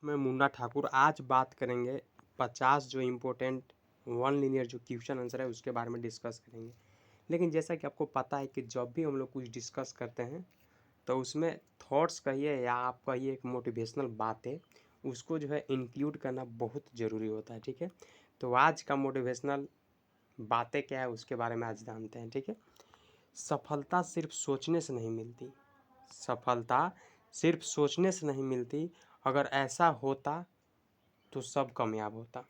मैं मुन्ना ठाकुर। आज बात करेंगे 50 जो इम्पोर्टेंट वन लीनियर जो क्वेश्चन आंसर है उसके बारे में डिस्कस करेंगे। लेकिन जैसा कि आपको पता है कि जब भी हम लोग कुछ डिस्कस करते हैं तो उसमें थॉट्स कहिए या आप कहिए एक मोटिवेशनल बात है, उसको जो है इंक्लूड करना बहुत ज़रूरी होता है। ठीक है, तो आज का मोटिवेशनल बातें क्या है उसके बारे में आज जानते हैं। ठीक है, सफलता सिर्फ सोचने से नहीं मिलती, सफलता सिर्फ सोचने से नहीं मिलती। अगर ऐसा होता तो सब कामयाब होता,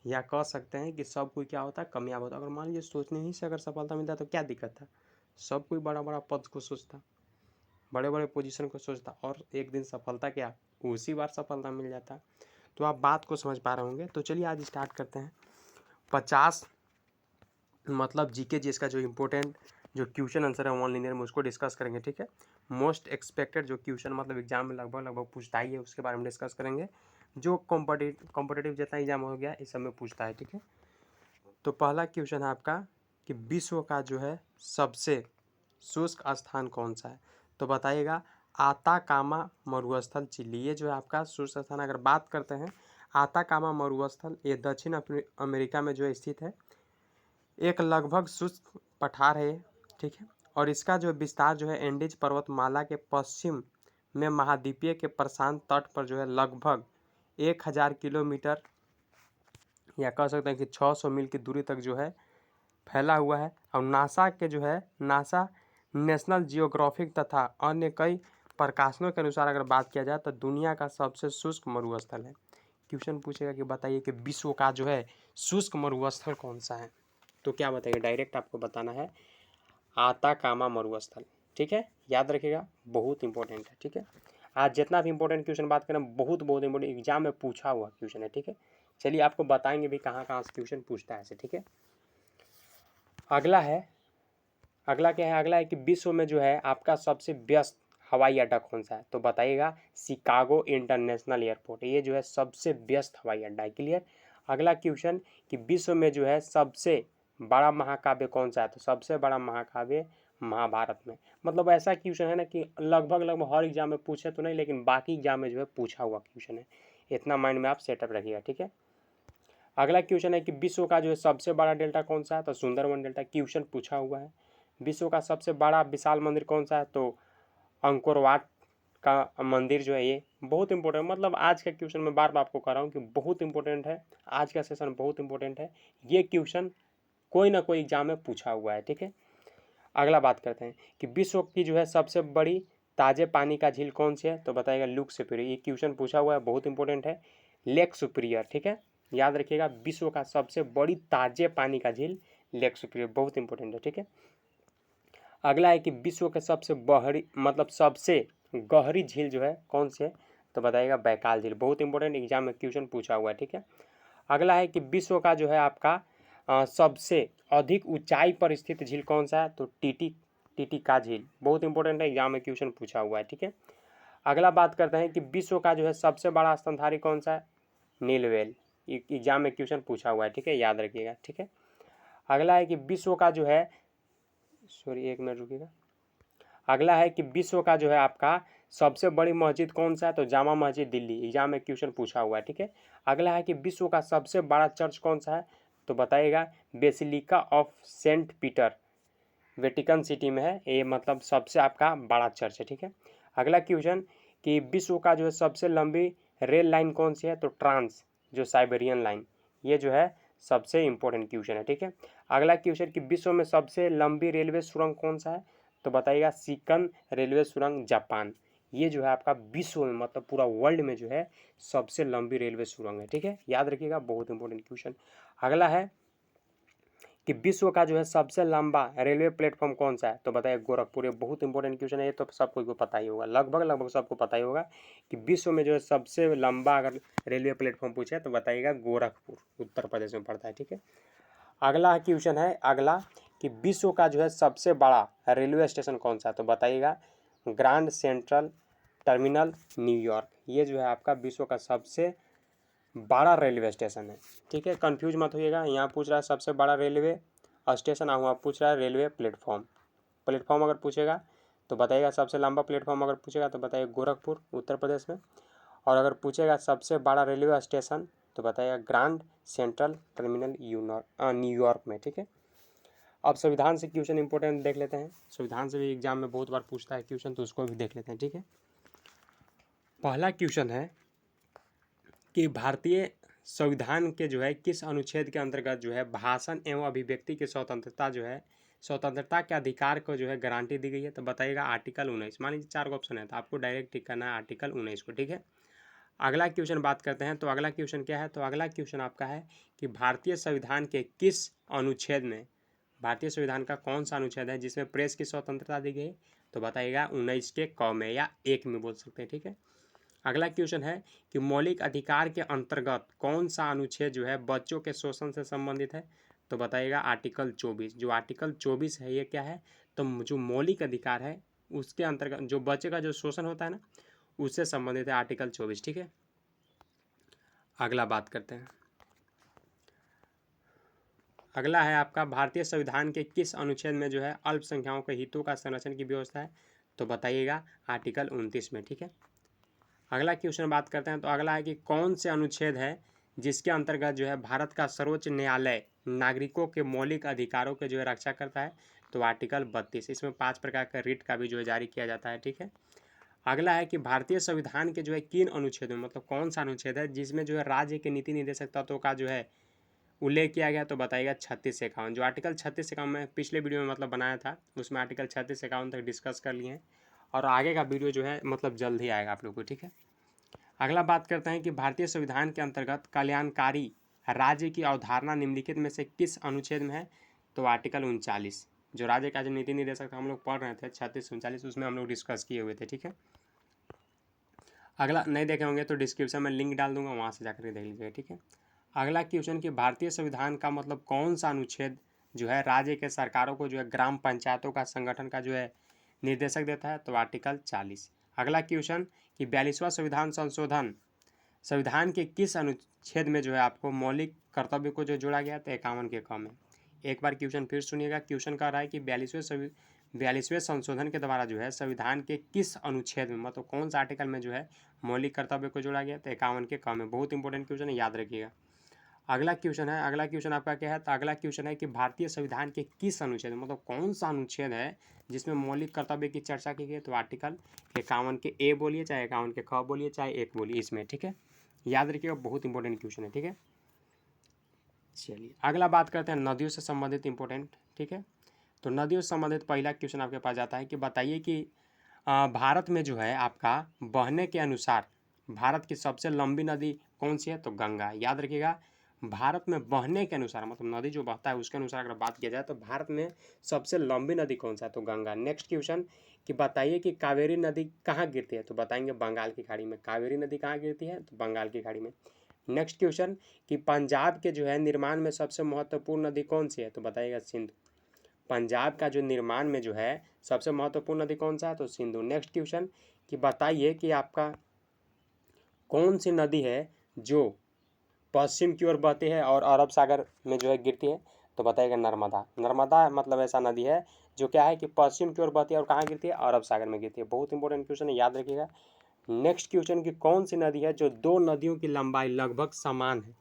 या कह सकते हैं कि सब कोई क्या होता है, कामयाब होता। अगर मान लीजिए सोचने ही से अगर सफलता मिलता तो क्या दिक्कत था, सब कोई बड़ा बड़ा पद को सोचता, बड़े बड़े पोजीशन को सोचता, और एक दिन सफलता क्या उसी बार सफलता मिल जाता। तो आप बात को समझ पा रहे होंगे। तो चलिए आज स्टार्ट करते हैं। 50 मतलब जीके जी इसका जो इम्पोर्टेंट जो क्वेश्चन आंसर है वन लीनियर में उसको डिस्कस करेंगे। ठीक है, मोस्ट एक्सपेक्टेड जो क्वेश्चन मतलब एग्जाम में लगभग पूछता ही है उसके बारे में डिस्कस करेंगे, जो कॉम्पिटिटिव जितना एग्जाम हो गया इस सब में पूछता है। ठीक है, तो पहला क्वेश्चन है आपका कि विश्व का जो है सबसे शुष्क स्थान कौन सा है। तो बताइएगा आताकामा मरुस्थल चिली। ये जो है आपका शुष्क स्थान। अगर बात करते हैं आताकामा मरुस्थल, ये दक्षिण अमेरिका में जो है स्थित है, एक लगभग शुष्क पठार है। ठीक है, और इसका जो विस्तार जो है एंडीज पर्वतमाला के पश्चिम में महाद्वीपीय के प्रशांत तट पर जो है लगभग 1000 किलोमीटर या कह सकते हैं कि 600 मील की दूरी तक जो है फैला हुआ है। और नासा के जो है नासा नेशनल जियोग्राफिक तथा अन्य कई प्रकाशनों के अनुसार अगर बात किया जाए तो दुनिया का सबसे शुष्क मरुस्थल है। क्वेश्चन पूछेगा कि बताइए कि विश्व का जो है शुष्क मरुस्थल कौन सा है। तो क्या बताइए, डायरेक्ट आपको बताना है आताकामा मरुस्थल। ठीक है, याद रखिएगा, बहुत इंपॉर्टेंट है। ठीक है, आज जितना भी इंपॉर्टेंट क्वेश्चन बात करें बहुत इंपॉर्टेंट एग्जाम में पूछा हुआ क्वेश्चन है। ठीक है, चलिए आपको बताएंगे भी कहाँ कहाँ से क्वेश्चन पूछता है ऐसे। ठीक है, अगला क्या है, अगला है कि विश्व में जो है आपका सबसे व्यस्त हवाई अड्डा कौन सा है। तो बताइएगा शिकागो इंटरनेशनल एयरपोर्ट, ये जो है सबसे व्यस्त हवाई अड्डा है। क्लियर। अगला क्वेश्चन कि विश्व में जो है सबसे बड़ा महाकाव्य कौन सा है। तो सबसे बड़ा महाकाव्य महाभारत में। मतलब ऐसा क्वेश्चन है ना कि लगभग हर एग्जाम में पूछे तो नहीं, लेकिन बाकी एग्जाम में जो है पूछा हुआ क्वेश्चन है, इतना माइंड में आप सेटअप रखिएगा। ठीक है, अगला क्वेश्चन है कि विश्व का जो है सबसे बड़ा डेल्टा कौन सा है। तो सुंदरवन डेल्टा क्वेश्चन पूछा हुआ है। विश्व का सबसे बड़ा विशाल मंदिर कौन सा है। तो अंकोर वाट का मंदिर जो है ये बहुत इंपॉर्टेंट, मतलब आज का क्वेश्चन मैं बार बार आपको कह रहा हूँ कि बहुत इंपॉर्टेंट है, आज का सेशन बहुत इंपॉर्टेंट है। ये क्वेश्चन कोई ना कोई एग्जाम में पूछा हुआ है। ठीक है, अगला बात करते हैं कि विश्व की जो है सबसे बड़ी ताजे पानी का झील कौन सी है। तो बताइएगा लेक सुपीरियर, ये क्वेश्चन पूछा हुआ है, बहुत इंपॉर्टेंट है, लेक सुपीरियर। ठीक है, याद रखिएगा, विश्व का सबसे बड़ी ताजे पानी का झील लेक सुपीरियर, बहुत इंपॉर्टेंट है। ठीक है, अगला है कि विश्व के सबसे बहरी मतलब सबसे गहरी झील जो है कौन सी है। तो बताइएगा बैकाल झील, बहुत इंपॉर्टेंट, एग्जाम में क्वेश्चन पूछा हुआ है। ठीक है, अगला है कि विश्व का जो है आपका सबसे अधिक ऊंचाई पर स्थित झील कौन सा है। तो टीटीका झील, बहुत इंपॉर्टेंट है, एग्जाम में क्वेश्चन पूछा हुआ है। ठीक है, अगला बात करते हैं कि विश्व का जो है सबसे बड़ा स्तनधारी कौन सा है। नील व्हेल, एग्जाम में क्वेश्चन पूछा हुआ है। ठीक है, याद रखिएगा। ठीक है, अगला है कि विश्व का जो है एक मिनट रुकिएगा, अगला है कि विश्व का जो है आपका सबसे बड़ी मस्जिद कौन सा है। तो जामा मस्जिद दिल्ली, एग्जाम में क्वेश्चन पूछा हुआ है। ठीक है, अगला है कि विश्व का सबसे बड़ा चर्च कौन सा है। तो बताइएगा basilica of Saint Peter, Vatican City में है ये, मतलब सबसे आपका बड़ा चर्च है। ठीक है, अगला क्वेश्चन कि विश्व का जो है सबसे लंबी रेल लाइन कौन सी है। तो ट्रांस जो साइबेरियन लाइन, ये जो है सबसे इंपॉर्टेंट क्वेश्चन है। ठीक है, अगला क्वेश्चन कि विश्व में सबसे लंबी रेलवे सुरंग कौन सा है। तो बताइएगा सिकन रेलवे सुरंग जापान, ये जो है आपका विश्व में मतलब पूरा वर्ल्ड में जो है सबसे लंबी रेलवे सुरंग है। ठीक है, याद रखिएगा, बहुत इंपॉर्टेंट क्वेश्चन। अगला है कि विश्व का जो है सबसे लंबा रेलवे प्लेटफॉर्म कौन सा है। तो बताइए गोरखपुर, ये बहुत इंपॉर्टेंट क्वेश्चन है, ये तो सबको को पता ही होगा, लगभग सबको पता ही होगा कि विश्व में जो है सबसे लंबा अगर रेलवे प्लेटफॉर्म पूछे तो बताइएगा गोरखपुर, उत्तर प्रदेश में पड़ता है। ठीक है, अगला क्वेश्चन है अगला कि विश्व का जो है सबसे बड़ा रेलवे स्टेशन कौन सा है। तो बताइएगा ग्रांड सेंट्रल टर्मिनल न्यूयॉर्क, ये जो है आपका विश्व का सबसे बड़ा रेलवे स्टेशन है। ठीक है, कंफ्यूज मत होइएगा, यहाँ पूछ रहा है सबसे बड़ा रेलवे स्टेशन, वहाँ पूछ रहा है रेलवे प्लेटफॉर्म अगर पूछेगा तो बताइएगा सबसे लंबा प्लेटफॉर्म अगर पूछेगा तो बताइए गोरखपुर, उत्तर प्रदेश में। और अगर पूछेगा सबसे बड़ा रेलवे स्टेशन तो बताइएगा ग्रांड सेंट्रल टर्मिनल न्यूयॉर्क में, ठीक है। अब संविधान से क्वेश्चन इंपॉर्टेंट देख लेते हैं, संविधान से भी एग्जाम में बहुत बार पूछता है क्वेश्चन, तो उसको भी देख लेते हैं, ठीक है। पहला क्वेश्चन है कि भारतीय संविधान के जो है किस अनुच्छेद के अंतर्गत जो है भाषण एवं अभिव्यक्ति की स्वतंत्रता जो है स्वतंत्रता के अधिकार को जो है गारंटी दी गई है, तो बताइएगा आर्टिकल 19। मान लीजिए 4 ऑप्शन है तो आपको डायरेक्ट टिक करना है आर्टिकल 19 को, ठीक है। अगला क्वेश्चन बात करते हैं, तो अगला क्वेश्चन क्या है, तो अगला क्वेश्चन आपका है कि भारतीय संविधान के किस अनुच्छेद में, भारतीय संविधान का कौन सा अनुच्छेद है जिसमें प्रेस की स्वतंत्रता दी गई, तो बताइएगा 19 के क में या 1 में बोल सकते हैं, ठीक है। अगला क्वेश्चन है कि मौलिक अधिकार के अंतर्गत कौन सा अनुच्छेद जो है बच्चों के शोषण से संबंधित है, तो बताइएगा आर्टिकल 24। जो आर्टिकल 24 है ये क्या है, तो जो मौलिक अधिकार है उसके अंतर्गत जो बच्चे का जो शोषण होता है ना उससे संबंधित है आर्टिकल 24, ठीक है। अगला बात करते हैं, अगला है आपका भारतीय संविधान के किस अनुच्छेद में जो है अल्पसंख्यकों के हितों का संरक्षण की व्यवस्था है, तो बताइएगा आर्टिकल 29 में, ठीक है। अगला क्वेश्चन बात करते हैं, तो अगला है कि कौन से अनुच्छेद है जिसके अंतर्गत जो है भारत का सर्वोच्च न्यायालय नागरिकों के मौलिक अधिकारों के जो है रक्षा करता है, तो आर्टिकल 32। इसमें 5 प्रकार का रिट का भी जो है जारी किया जाता है, ठीक है। अगला है कि भारतीय संविधान के जो है किन अनुच्छेदों मतलब कौन सा अनुच्छेद है जिसमें जो है राज्य के नीति निर्देशक तत्वों का जो है उल्लेख किया गया, तो बताइएगा 36-51। जो आर्टिकल 36-51 में पिछले वीडियो में मतलब बनाया था उसमें आर्टिकल 36-51 तक डिस्कस कर लिए हैं और आगे का वीडियो जो है मतलब जल्द ही आएगा आप लोग को, ठीक है। अगला बात करते हैं कि भारतीय संविधान के अंतर्गत कल्याणकारी राज्य की अवधारणा निम्नलिखित में से किस अनुच्छेद में है, तो आर्टिकल 39। जो राज्य का जो नीति निर्देशक हम लोग पढ़ रहे थे 36-39 उसमें हम लोग डिस्कस किए हुए थे, ठीक है। अगला नहीं देखे होंगे तो डिस्क्रिप्शन में लिंक डाल दूंगा, वहाँ से जाकर के देख लीजिएगा, ठीक है। अगला क्वेश्चन कि भारतीय संविधान का मतलब कौन सा अनुच्छेद जो है राज्य के सरकारों को जो है ग्राम पंचायतों का संगठन का जो है निर्देशक देता है, तो आर्टिकल 40। अगला क्वेश्चन कि 42वां संविधान संशोधन संविधान के किस अनुच्छेद में जो है आपको मौलिक कर्तव्य को जो जोड़ा गया, तो 51 के क में। एक बार क्वेश्चन फिर सुनिएगा, क्वेश्चन कह रहा है कि 42वें संशोधन के द्वारा जो है संविधान के किस अनुच्छेद में मतलब कौन सा आर्टिकल में जो है मौलिक कर्तव्य को जोड़ा गया, तो 51 के क में। बहुत इंपॉर्टेंट क्वेश्चन है, याद रखिएगा। अगला क्वेश्चन है, अगला क्वेश्चन आपका क्या है, तो अगला क्वेश्चन है कि भारतीय संविधान के किस अनुच्छेद मतलब कौन सा अनुच्छेद है जिसमें मौलिक कर्तव्य की चर्चा की गई, तो आर्टिकल 51 के ए बोलिए चाहे 51 के ख बोलिए चाहे 1 बोलिए इसमें, ठीक है। याद रखिएगा, बहुत इंपॉर्टेंट क्वेश्चन है, ठीक है। चलिए अगला बात करते हैं नदियों से संबंधित इंपॉर्टेंट, ठीक है। तो नदियों से संबंधित पहला क्वेश्चन आपके पास जाता है कि बताइए कि भारत में जो है आपका बहने के अनुसार भारत की सबसे लंबी नदी कौन सी है, तो गंगा। याद रखिएगा, भारत में बहने के अनुसार मतलब नदी जो बहता है उसके अनुसार अगर बात किया जाए तो भारत में सबसे लंबी नदी कौन सा है, तो गंगा। नेक्स्ट क्वेश्चन कि बताइए कि कावेरी नदी कहाँ गिरती है, तो बताएंगे बंगाल की खाड़ी में। कावेरी नदी कहाँ गिरती है, तो बंगाल की खाड़ी में। नेक्स्ट क्वेश्चन कि पंजाब के जो है निर्माण में सबसे महत्वपूर्ण नदी कौन सी है, तो बताइएगा सिंधु। पंजाब का जो निर्माण में जो है सबसे महत्वपूर्ण नदी कौन सा है, तो सिंधु। नेक्स्ट क्वेश्चन कि बताइए कि आपका कौन सी नदी है जो पश्चिम की ओर बहती है और अरब सागर में जो है गिरती है, तो बताइएगा नर्मदा। नर्मदा मतलब ऐसा नदी है जो क्या है कि पश्चिम की ओर बहती है और कहाँ गिरती है, अरब सागर में गिरती है। बहुत इंपॉर्टेंट क्वेश्चन है, याद रखिएगा। नेक्स्ट क्वेश्चन कि कौन सी नदी है जो 2 नदियों की लंबाई लगभग समान है,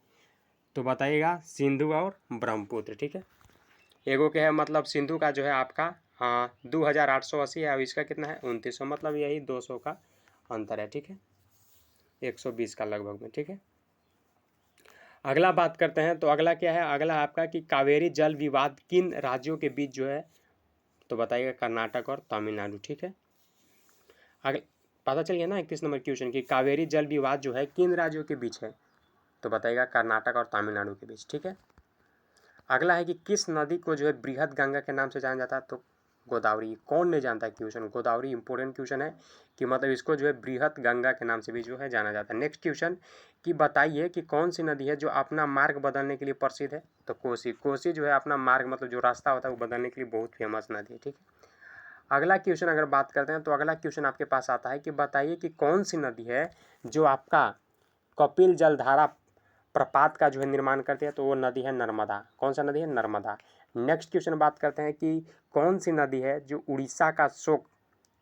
तो बताइएगा सिंधु और ब्रह्मपुत्र, ठीक है। एगो के है मतलब सिंधु का जो है आपका 2880 है और इसका कितना है 2900, मतलब यही 200 का अंतर है, ठीक है, 120 का लगभग में, ठीक है। अगला बात करते हैं, तो अगला क्या है, अगला आपका कि कावेरी जल विवाद किन राज्यों के बीच जो है, तो बताइएगा कर्नाटक और तमिलनाडु, ठीक है। अगला पता चल गया ना 31 नंबर क्वेश्चन की कावेरी जल विवाद जो है किन राज्यों के बीच है, तो बताइएगा कर्नाटक और तमिलनाडु के बीच, ठीक है। अगला है कि किस नदी को जो है बृहद गंगा के नाम से जाना जाता है, तो गोदावरी। कौन नहीं जानता है क्वेश्चन, गोदावरी इंपॉर्टेंट क्वेश्चन है कि मतलब इसको जो है बृहद गंगा के नाम से भी जो है जाना जाता है। नेक्स्ट क्वेश्चन कि बताइए कि कौन सी नदी है जो अपना मार्ग बदलने के लिए प्रसिद्ध है, तो कोसी। कोसी जो है अपना मार्ग मतलब जो रास्ता होता है वो बदलने के लिए बहुत फेमस नदी है, ठीक है। अगला क्वेश्चन अगर बात करते हैं तो अगला क्वेश्चन आपके पास आता है कि बताइए कि कौन सी नदी है जो आपका कपिल जलधारा प्रपात का जो है निर्माण करती है, तो वो नदी है नर्मदा। कौन सा नदी है, नर्मदा। नेक्स्ट क्वेश्चन बात करते हैं कि कौन सी नदी है जो उड़ीसा का शोक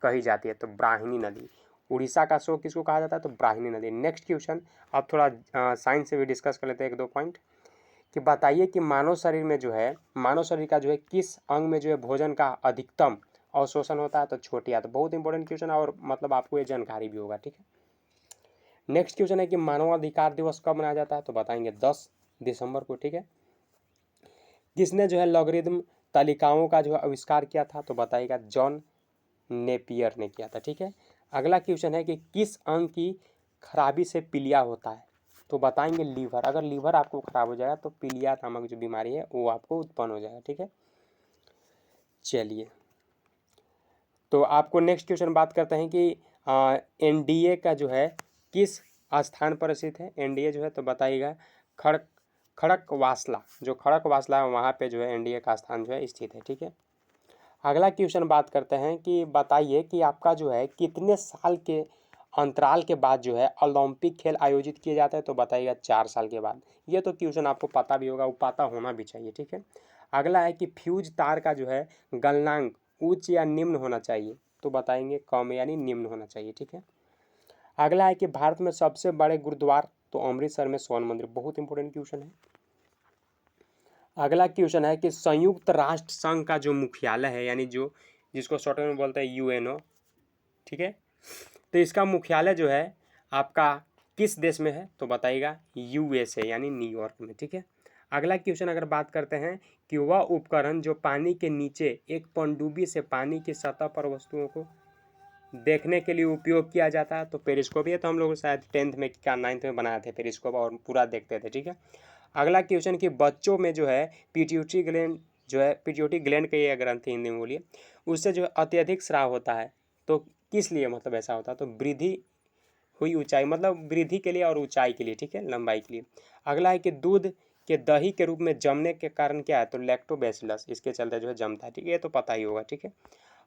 कही जाती है, तो ब्राह्मणी नदी। उड़ीसा का शो किसको कहा जाता है? तो ब्राह्मणी नदी। नेक्स्ट क्वेश्चन, अब थोड़ा साइंस से भी डिस्कस कर लेते हैं 1-2 पॉइंट, कि बताइए कि मानव शरीर में जो है, मानव शरीर का जो है किस अंग में जो है भोजन का अधिकतम अवशोषण होता है? तो छोटी आंत। बहुत इंपॉर्टेंट क्वेश्चन है और मतलब आपको ये जानकारी भी होगा, ठीक है। नेक्स्ट क्वेश्चन है कि मानवाधिकार दिवस कब मनाया जाता है? तो बताएंगे 10 दिसंबर को, ठीक है। किसने जो है लॉगरिदम तालिकाओं का जो है आविष्कार किया था? तो बताइएगा जॉन नेपियर ने किया था, ठीक है। अगला क्वेश्चन है कि किस अंग की खराबी से पीलिया होता है? तो बताएंगे लीवर। अगर लीवर आपको खराब हो जाएगा तो पीलिया नामक जो बीमारी है वो आपको उत्पन्न हो जाएगा, ठीक है। चलिए, तो आपको नेक्स्ट क्वेश्चन बात करते हैं कि एनडीए का जो है किस स्थान पर स्थित है? एनडीए जो है तो बताइएगा खड़कवासला, जो खड़कवासला है वहाँ पे जो है एनडीए का स्थान जो है स्थित है, ठीक है। अगला क्वेश्चन बात करते हैं कि बताइए कि आपका जो है कितने साल के अंतराल के बाद जो है ओलंपिक खेल आयोजित किए जाते हैं? तो बताइएगा 4 साल के बाद। ये तो क्वेश्चन आपको पता भी होगा, वो पता होना भी चाहिए, ठीक है। अगला है कि फ्यूज तार का जो है गलनांक उच्च या निम्न होना चाहिए? तो बताएंगे कम यानी निम्न होना चाहिए, ठीक है। अगला है कि भारत में सबसे बड़े गुरुद्वार? तो अमृतसर में स्वर्ण मंदिर। बहुत इंपॉर्टेंट क्वेश्चन है। अगला क्वेश्चन है कि संयुक्त राष्ट्र संघ का जो मुख्यालय है, यानी जो जिसको शॉर्ट में बोलते हैं यूएनओ, ठीक है, तो इसका मुख्यालय जो है आपका किस देश में है? तो बताइएगा यूएसए यानी न्यूयॉर्क में, ठीक है। अगला क्वेश्चन अगर बात करते हैं कि वह उपकरण जो पानी के नीचे एक पनडुब्बी से पानी की सतह पर वस्तुओं को देखने के लिए उपयोग किया जाता है? तो पेरिस्कोप। ये तो हम लोग शायद 10th में क्या 9th में बनाए थे पेरिस्कोप और पूरा देखते थे, ठीक है। अगला क्वेश्चन कि बच्चों में जो है पिट्यूटरी ग्लैंड जो है, पिट्यूटरी ग्लैंड का ये ग्रंथि हिंदी में बोलिए, उससे जो है अत्यधिक स्राव होता है, तो किस लिए मतलब ऐसा होता है? तो वृद्धि हुई ऊंचाई, मतलब वृद्धि के लिए और ऊंचाई के लिए, ठीक है, लंबाई के लिए। अगला है कि दूध के दही के रूप में जमने के कारण क्या है? तो लैक्टोबैसिलस, इसके चलते जो है जमता है, ठीक है, ये तो पता ही होगा, ठीक है।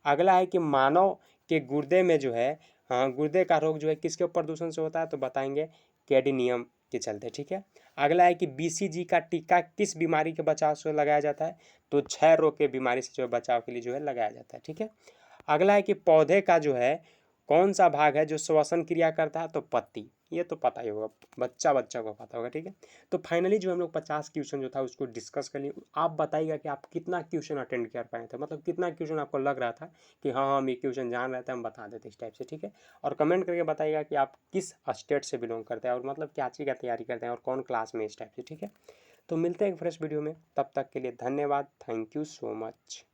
अगला है कि मानव के गुर्दे में जो है, हाँ, गुर्दे का रोग जो है किसके प्रदूषण से होता है? तो बताएंगे कैडमियम के चलते, ठीक है। अगला है कि बीसीजी का टीका किस बीमारी के बचाव से लगाया जाता है? तो क्षय रोग के बीमारी से जो है बचाव के लिए जो है लगाया जाता है, ठीक है। अगला है कि पौधे का जो है कौन सा भाग है जो श्वसन क्रिया करता है? तो पत्ती। ये तो पता ही होगा, बच्चा को पता होगा, ठीक है। तो फाइनली जो हम लोग 50 क्वेश्चन जो था उसको डिस्कस कर लिए। आप बताइएगा कि आप कितना क्वेश्चन अटेंड कर पाए थे, मतलब कितना क्वेश्चन आपको लग रहा था कि हाँ हम ये क्वेश्चन जान रहे थे, हम बता देते इस टाइप से, ठीक है। और कमेंट करके बताइएगा कि आप किस स्टेट से बिलोंग करते हैं और मतलब क्या चीज़ का तैयारी करते हैं और कौन क्लास में इस टाइप से, ठीक है। तो मिलते हैं एक फ्रेश वीडियो में, तब तक के लिए धन्यवाद। Thank you so much.